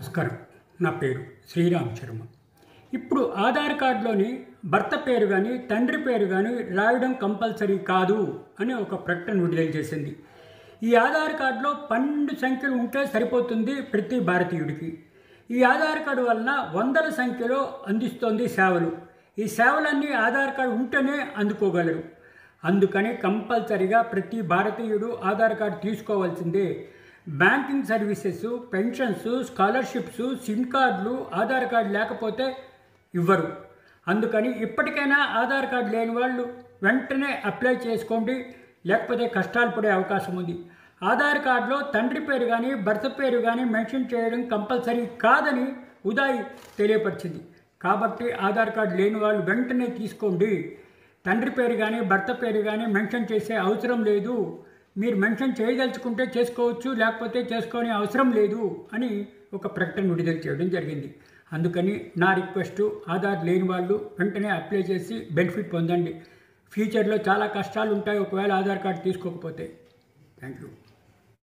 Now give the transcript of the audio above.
నమస్కారం. నా పేరు శ్రీరామ్ శర్మ. ఇప్పుడు ఆధార్ కార్డులోని భర్త పేరు కానీ తండ్రి పేరు కానీ రాయడం కంపల్సరీ కాదు అని ఒక ప్రకటన విడుదల చేసింది. ఈ ఆధార్ కార్డులో 12 సంఖ్యలు ఉంటే సరిపోతుంది ప్రతి భారతీయుడికి. ఈ ఆధార్ కార్డు వలన వందల సంఖ్యలో అందిస్తోంది సేవలు. ఈ సేవలన్నీ ఆధార్ కార్డు ఉంటేనే అందుకోగలరు. అందుకని కంపల్సరీగా ప్రతి భారతీయుడు ఆధార్ కార్డు తీసుకోవాల్సిందే. Banking services, pensions, scholarships, SIM కార్డులు ఆధార్ కార్డు లేకపోతే ఇవ్వరు. అందుకని ఇప్పటికైనా ఆధార్ కార్డు లేని వాళ్ళు వెంటనే అప్లై చేసుకోండి, లేకపోతే కష్టాలు పడే అవకాశం ఉంది. ఆధార్ కార్డులో తండ్రి పేరు కానీ భర్త పేరు కానీ మెన్షన్ చేయడం కంపల్సరీ కాదని ఉదాయ్ తెలియపరిచింది. కాబట్టి ఆధార్ కార్డు లేని వాళ్ళు వెంటనే తీసుకోండి. తండ్రి పేరు కానీ భర్త పేరు కానీ మెన్షన్ చేసే అవసరం లేదు. మీరు మెన్షన్ చేయదలుచుకుంటే చేసుకోవచ్చు, లేకపోతే చేసుకునే అవసరం లేదు అని ఒక ప్రకటన విడుదల చేయడం జరిగింది. అందుకని నా రిక్వెస్ట్, ఆధార్ లేని వాళ్ళు వెంటనే అప్లై చేసి బెనిఫిట్ పొందండి. ఫ్యూచర్లో చాలా కష్టాలు ఉంటాయి ఒకవేళ ఆధార్ కార్డు తీసుకోకపోతే. Thank you.